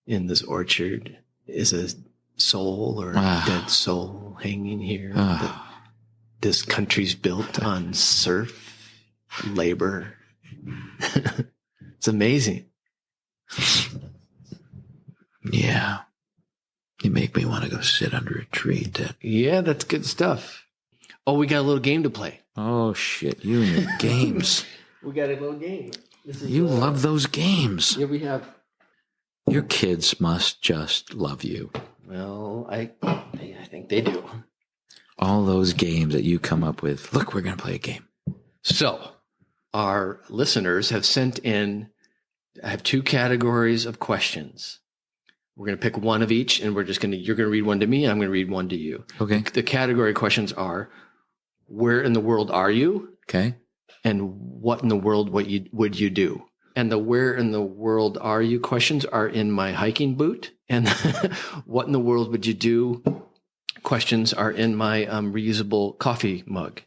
in this orchard is a soul or a dead soul hanging here? That this country's built on serf labor. It's amazing. Yeah. You make me want to go sit under a tree, Ted. Yeah, that's good stuff. Oh, we got a little game to play. Oh, shit. You and your games. We got a little game. You love those games. Yeah, we have. Your kids must just love you. Well, I think they do. All those games that you come up with. Look, we're going to play a game. So, our listeners have sent in, I have 2 categories of questions. We're going to pick one of each, and you're going to read one to me, and I'm going to read one to you. Okay. The category questions are, where in the world are you? Okay. And what in the world would you do? And the where in the world are you questions are in my hiking boot. And what in the world would you do questions are in my reusable coffee mug.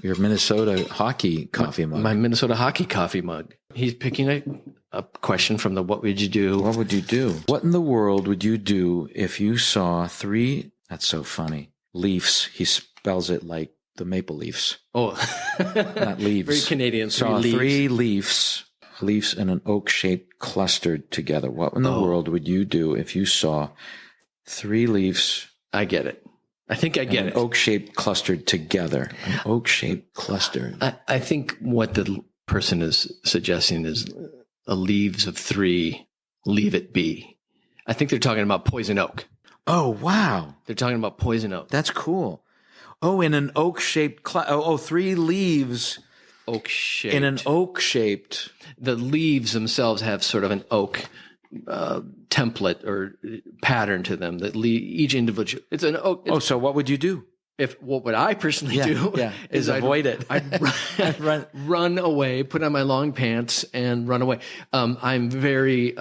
Your Minnesota hockey coffee mug. My Minnesota hockey coffee mug. He's picking a question from the what would you do? What would you do? What in the world would you do if you saw 3, that's so funny, leaves? He spells it like the maple leaves. Oh. Not leaves. Very Canadian. Saw 3 leaves in an oak-shaped clustered together. What in the world would you do if you saw 3 leaves? I get it. I think I get it. Oak-shaped clustered together. An oak-shaped cluster. I think what the person is suggesting is a leaves of 3, leave it be. I think they're talking about poison oak. Oh, wow. They're talking about poison oak. That's cool. Oh, in an oak-shaped 3 leaves. Oak-shaped. In an oak-shaped. The leaves themselves have sort of an oak template or pattern to them that each individual. It's an oak. So what would you do? What would I personally do? Is avoid it. I'd run away, put on my long pants, and run away. I'm very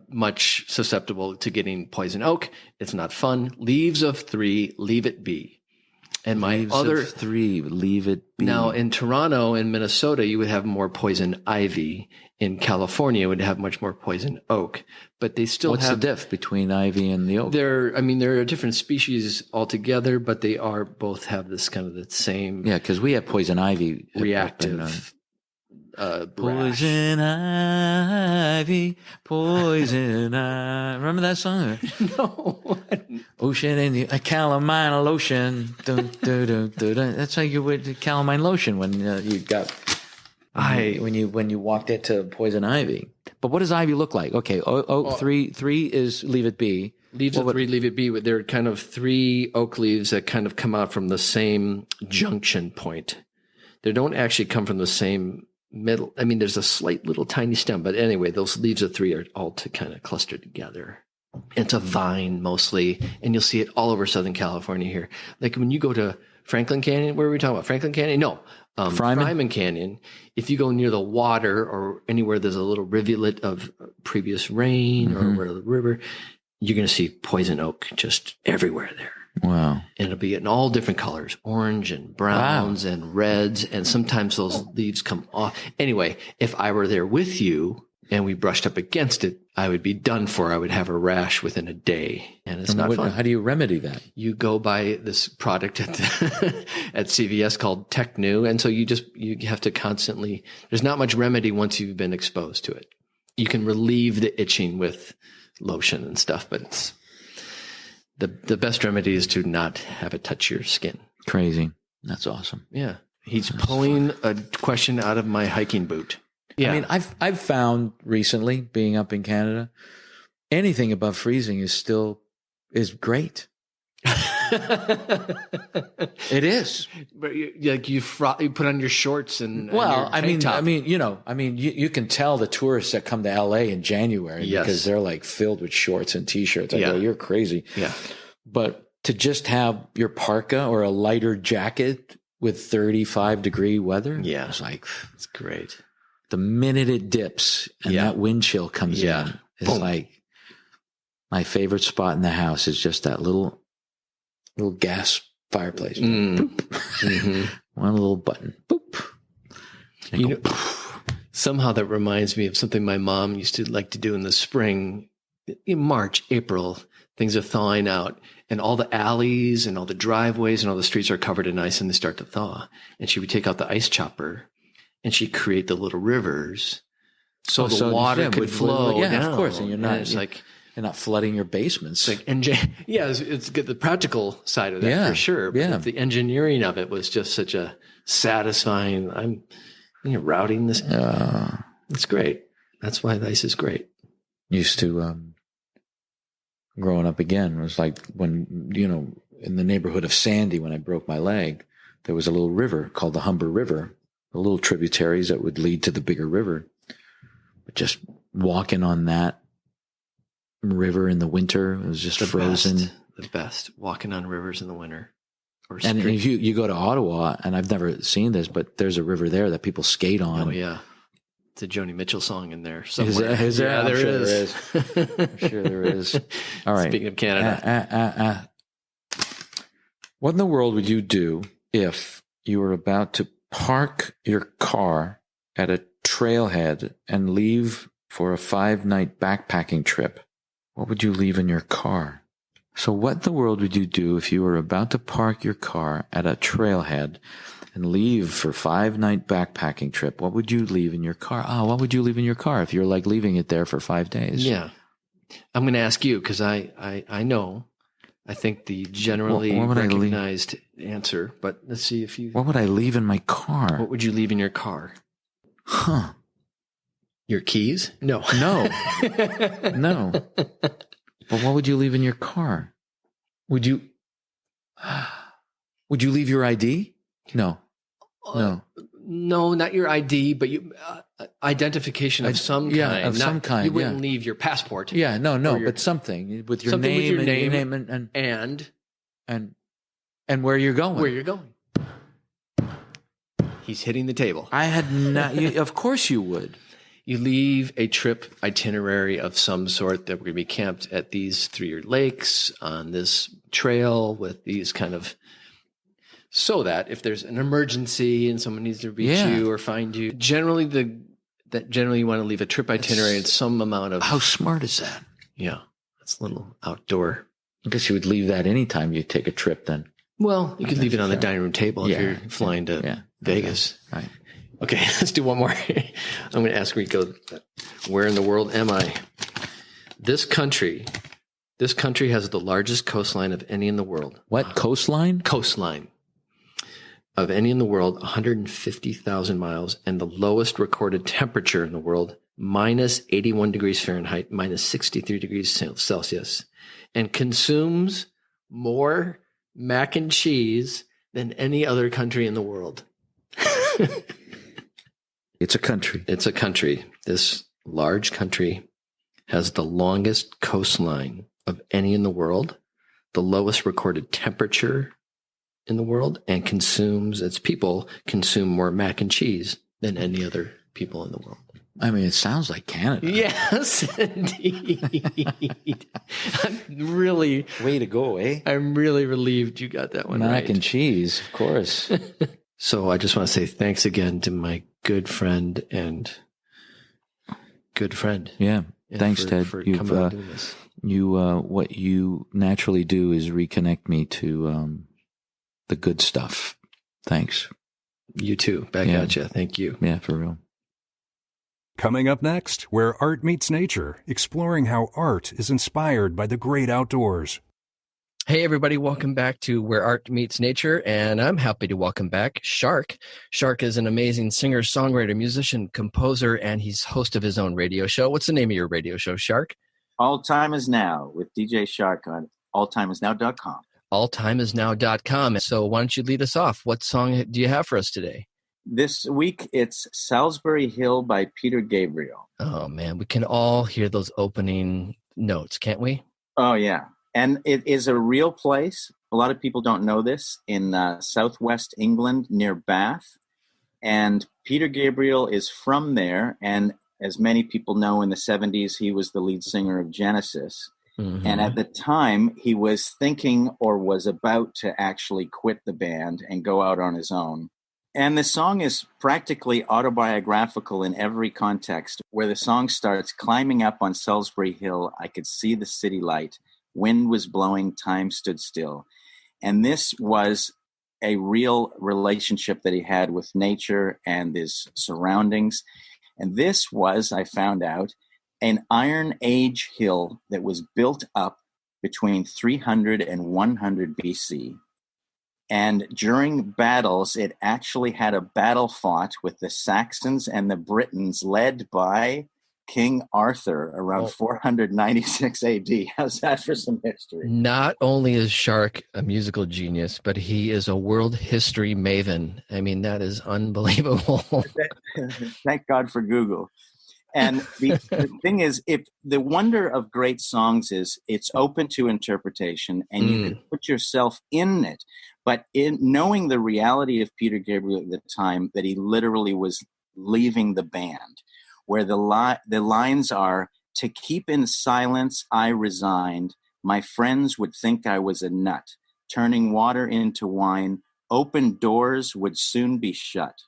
much susceptible to getting poison oak. It's not fun. Leaves of 3, leave it be. And my leaves other of 3, leave it be. Now in Toronto and Minnesota, you would have more poison ivy. In California, it would have much more poison oak. But they still What's the diff between ivy and the oak? There are different species altogether, but they are both have this kind of the same. Yeah, because we have poison ivy. Reactive. Poison ivy. ivy, poison ivy. Remember that song? No. Ocean in the calamine lotion. Dun, dun, dun, dun, dun. That's how you would calamine lotion when you got when you walked into poison ivy. But what does ivy look like? Okay, three is leave it be. Leaves of three, leave it be. They're kind of three oak leaves that kind of come out from the same junction point. They don't actually come from the same middle. I mean, there's a slight little tiny stem, but anyway, those leaves of three are all kind of clustered together. It's a vine mostly, and you'll see it all over Southern California here. Like when you go to Franklin Canyon, where were we talking about? Franklin Canyon? No. Fryman Canyon. If you go near the water or anywhere there's a little rivulet of previous rain or where the river, you're going to see poison oak just everywhere there. Wow. And it'll be in all different colors, orange and browns and reds. And sometimes those leaves come off. Anyway, if I were there with you and we brushed up against it, I would be done for. I would have a rash within a day. And it's not fun. How do you remedy that? You go buy this product at CVS called Tech New. And so you have to constantly, there's not much remedy once you've been exposed to it. You can relieve the itching with lotion and stuff, but it's, the best remedy is to not have it touch your skin. Crazy. That's awesome. Yeah. He's pulling a question out of my hiking boot. Yeah. I mean, I've found recently, being up in Canada, anything above freezing is great. It is. But you put on your shorts and you can tell the tourists that come to LA in January because they're like filled with shorts and t-shirts. I go, you're crazy. Yeah. But to just have your parka or a lighter jacket with 35-degree weather, it's like, it's great. The minute it dips and that wind chill comes in, it's like my favorite spot in the house is just that little gas fireplace. Mm-hmm. One little button. Boop. Somehow that reminds me of something my mom used to like to do in the spring. In March, April, things are thawing out and all the alleys and all the driveways and all the streets are covered in ice and they start to thaw. And she would take out the ice chopper and she'd create the little rivers so the water could flow down. Of course. And you're not flooding your basements. It's good. The practical side of that for sure. But the engineering of it was just such a satisfying. Routing this. It's great. That's why the ice is great. Used to, growing up again, it was like when, in the neighborhood of Sandy, when I broke my leg, there was a little river called the Humber River, the little tributaries that would lead to the bigger river. But just walking on that river in the winter, it was just frozen. The best. Walking on rivers in the winter. And if you go to Ottawa, and I've never seen this, but there's a river there that people skate on. Oh, yeah. It's a Joni Mitchell song in there somewhere. Is there? Yeah, there is. I'm sure there is. All right. Speaking of Canada. What in the world would you do if you were about to park your car at a trailhead and leave for a 5-night backpacking trip? What would you leave in your car? So what in the world would you do if you were about to park your car at a trailhead and leave for a 5-night backpacking trip? What would you leave in your car? What would you leave in your car if you're like leaving it there for 5 days? Yeah. I'm going to ask you because I know. I think the generally recognized answer, but let's see if you... What would I leave in my car? What would you leave in your car? Huh. Your keys? No. No. But what would you leave in your car? Would you leave your ID? No. No, not your ID, but identification of some kind. Yeah, of some kind. You wouldn't leave your passport. Yeah, no, but something with your name, and where you're going. Where you're going. He's hitting the table. I had not. Of course, you would. You leave a trip itinerary of some sort that we're going to be camped at these 3 lakes on this trail with these kind of, so that if there's an emergency and someone needs to reach you or find you, generally you want to leave a trip itinerary and some amount of. How smart is that? Yeah, that's a little outdoor. I guess you would leave that anytime you take a trip then. Well, you could leave it on the dining room table if you're flying to Vegas. Right. Okay, let's do one more. I'm going to ask Rico, where in the world am I? This country has the largest coastline of any in the world. What? Coastline? Coastline of any in the world, 150,000 miles, and the lowest recorded temperature in the world, minus 81 degrees Fahrenheit, minus 63 degrees Celsius, and consumes more mac and cheese than any other country in the world. It's a country. It's a country. This large country has the longest coastline of any in the world, the lowest recorded temperature in the world, and its people consume more mac and cheese than any other people in the world. I mean, it sounds like Canada. Yes, indeed. Way to go, eh? I'm really relieved you got that one right. Mac and cheese, of course. So I just want to say thanks again to my good friend. Yeah. Thanks, Ted. For coming and doing this. What you naturally do is reconnect me to the good stuff. Thanks. You too. Back at you. Thank you. Yeah, for real. Coming up next, Where Art Meets Nature, exploring how art is inspired by the great outdoors. Hey, everybody. Welcome back to Where Art Meets Nature, and I'm happy to welcome back Shark. Shark is an amazing singer, songwriter, musician, composer, and he's host of his own radio show. What's the name of your radio show, Shark? All Time Is Now with DJ Shark on alltimeisnow.com. Alltimeisnow.com. So why don't you lead us off? What song do you have for us today? This week, it's Salisbury Hill by Peter Gabriel. Oh, man. We can all hear those opening notes, can't we? Oh, yeah. And it is a real place. A lot of people don't know this, in southwest England near Bath. And Peter Gabriel is from there. And as many people know, in the 70s, he was the lead singer of Genesis. Mm-hmm. And at the time, he was thinking or was about to actually quit the band and go out on his own. And the song is practically autobiographical in every context, where the song starts, climbing up on Salisbury Hill, I could see the city light. Wind was blowing, time stood still. And this was a real relationship that he had with nature and his surroundings. And this was, I found out, an Iron Age hill that was built up between 300 and 100 BC. And during battles, it actually had a battle fought with the Saxons and the Britons, led by King Arthur around 496 AD. How's that for some history? Not only is Shark a musical genius, but he is a world history maven. I mean, that is unbelievable. Thank God for Google. And the thing is, if the wonder of great songs is it's open to interpretation and you can put yourself in it. But in knowing the reality of Peter Gabriel at the time, that he literally was leaving the band, where the lines are, to keep in silence I resigned, my friends would think I was a nut, turning water into wine, open doors would soon be shut.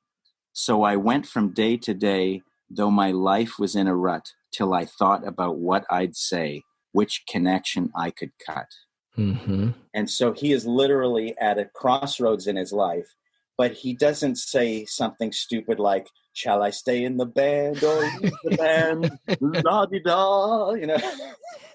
So I went from day to day, though my life was in a rut, till I thought about what I'd say, which connection I could cut. Mm-hmm. And so he is literally at a crossroads in his life, but he doesn't say something stupid like, shall I stay in the band or leave the band? La-di-da, you know.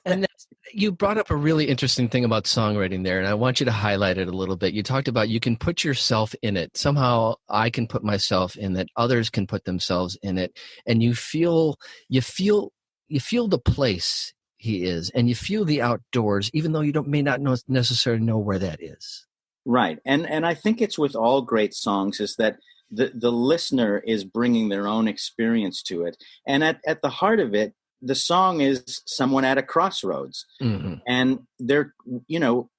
And you brought up a really interesting thing about songwriting there, and I want you to highlight it a little bit. You talked about you can put yourself in it. Somehow I can put myself in it. Others can put themselves in it. And you feel the place he is, and you feel the outdoors, even though you may not necessarily know where that is. Right. And I think it's with all great songs is that the listener is bringing their own experience to it. And at the heart of it, the song is someone at a crossroads. Mm-hmm. And they're,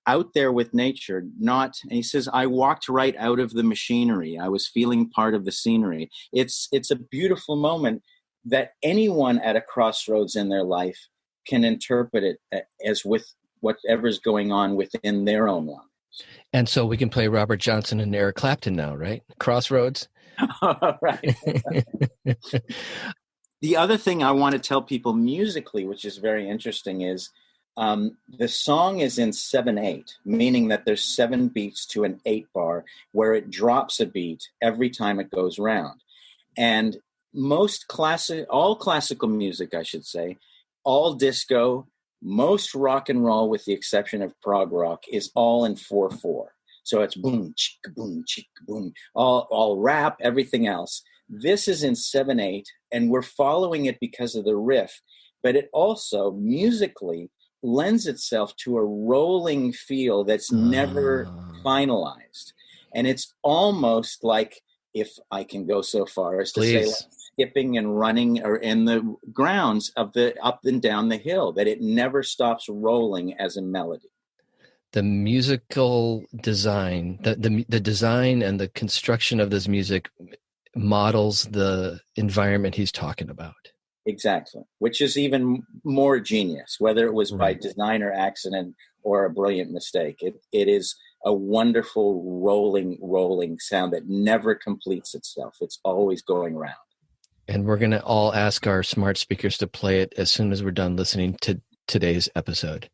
out there with nature, and he says, I walked right out of the machinery. I was feeling part of the scenery. It's a beautiful moment that anyone at a crossroads in their life can interpret it as with whatever's going on within their own life. And so we can play Robert Johnson and Eric Clapton now, right? Crossroads. Right. The other thing I want to tell people musically, which is very interesting, is the song is in 7/8, meaning that there's 7 beats to an 8 bar, where it drops a beat every time it goes round. And all classical music, I should say, all disco, most rock and roll, with the exception of prog rock, is all in 4/4. So it's boom, chick, boom, all rap, everything else. This is in 7/8, and we're following it because of the riff. But it also musically lends itself to a rolling feel that's never finalized. And it's almost like, if I can go so far as to say, like skipping and running or in the grounds of the up and down the hill, that it never stops rolling as a melody. The musical design, the design and the construction of this music models the environment he's talking about. Exactly, which is even more genius, whether it was by design or accident or a brilliant mistake. It is a wonderful rolling sound that never completes itself. It's always going round. And we're going to all ask our smart speakers to play it as soon as we're done listening to today's episode.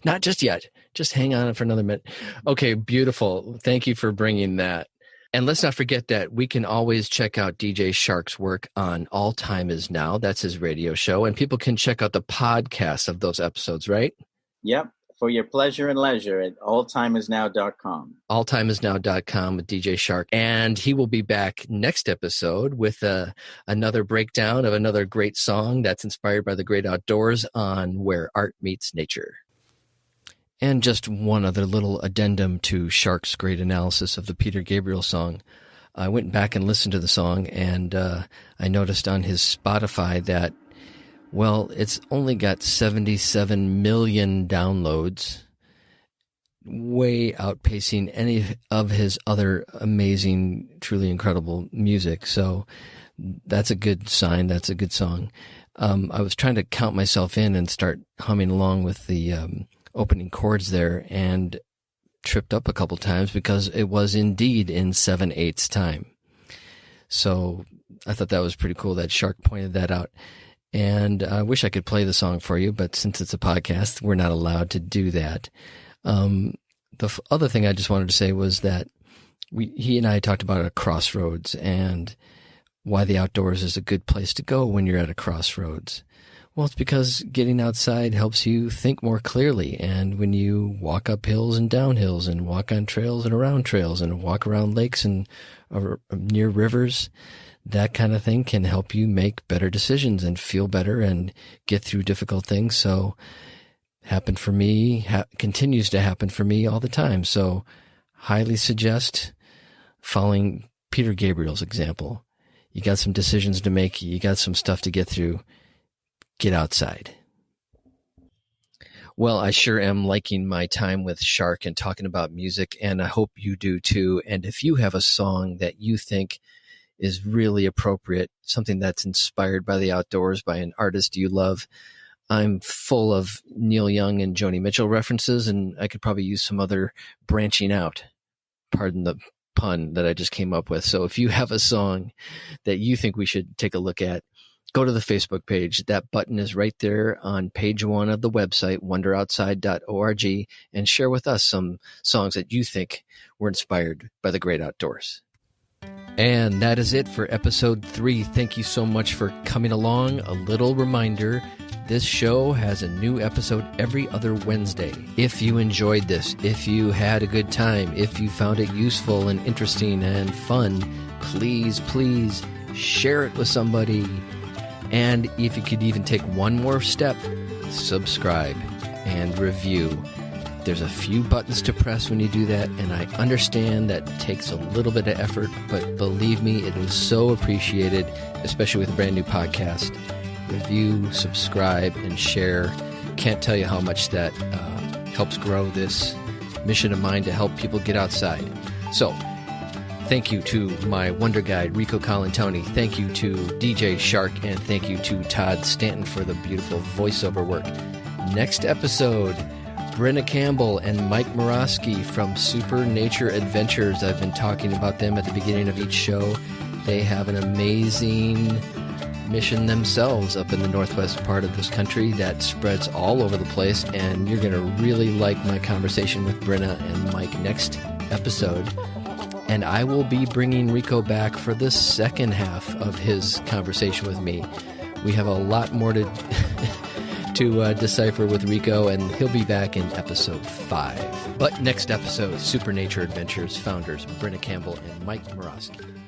Not just yet. Just hang on for another minute. Okay, beautiful. Thank you for bringing that. And let's not forget that we can always check out DJ Shark's work on All Time Is Now. That's his radio show. And people can check out the podcast of those episodes, right? Yep. For your pleasure and leisure at alltimeisnow.com. Alltimeisnow.com with DJ Shark. And he will be back next episode with another breakdown of another great song that's inspired by the great outdoors on Where Art Meets Nature. And just one other little addendum to Shark's great analysis of the Peter Gabriel song. I went back and listened to the song, and I noticed on his Spotify that, well, it's only got 77 million downloads, way outpacing any of his other amazing, truly incredible music. So that's a good sign. That's a good song. I was trying to count myself in and start humming along with the opening chords there, and tripped up a couple times because it was indeed in 7/8 time. So I thought that was pretty cool that Shark pointed that out. And I wish I could play the song for you, but since it's a podcast, we're not allowed to do that. The other thing I just wanted to say was that he and I talked about a crossroads and why the outdoors is a good place to go when you're at a crossroads. Well, it's because getting outside helps you think more clearly. And when you walk up hills and down hills and walk on trails and around trails and walk around lakes and near rivers, that kind of thing can help you make better decisions and feel better and get through difficult things. So happened for me, continues to happen for me all the time. So highly suggest following Peter Gabriel's example. You got some decisions to make. You got some stuff to get through. Get outside. Well, I sure am liking my time with Shark and talking about music, and I hope you do too. And if you have a song that you think is really appropriate, something that's inspired by the outdoors by an artist you love, I'm full of Neil Young and Joni Mitchell references, and I could probably use some other branching out. Pardon the pun that I just came up with. So if you have a song that you think we should take a look at, go to the Facebook page. That button is right there on page 1 of the website, wonderoutside.org, and share with us some songs that you think were inspired by the great outdoors. And that is it for episode 3. Thank you so much for coming along. A little reminder, this show has a new episode every other Wednesday. If you enjoyed this, if you had a good time, if you found it useful and interesting and fun, please share it with somebody. And if you could even take one more step, subscribe and review. There's a few buttons to press when you do that, and I understand that takes a little bit of effort, but believe me, it is so appreciated, especially with a brand new podcast. Review, subscribe, and share. Can't tell you how much that helps grow this mission of mine to help people get outside. So, thank you to my wonder guide, Enrico Colantoni. Thank you to DJ Shark, and thank you to Todd Stanton for the beautiful voiceover work. Next episode, Brenna Campbell and Mike Morosky from Super Nature Adventures. I've been talking about them at the beginning of each show. They have an amazing mission themselves up in the northwest part of this country that spreads all over the place, and you're going to really like my conversation with Brenna and Mike next episode. And I will be bringing Rico back for the second half of his conversation with me. We have a lot more to decipher with Rico, and he'll be back in episode 5. But next episode, Supernature Adventures founders Brenna Campbell and Mike Morosky.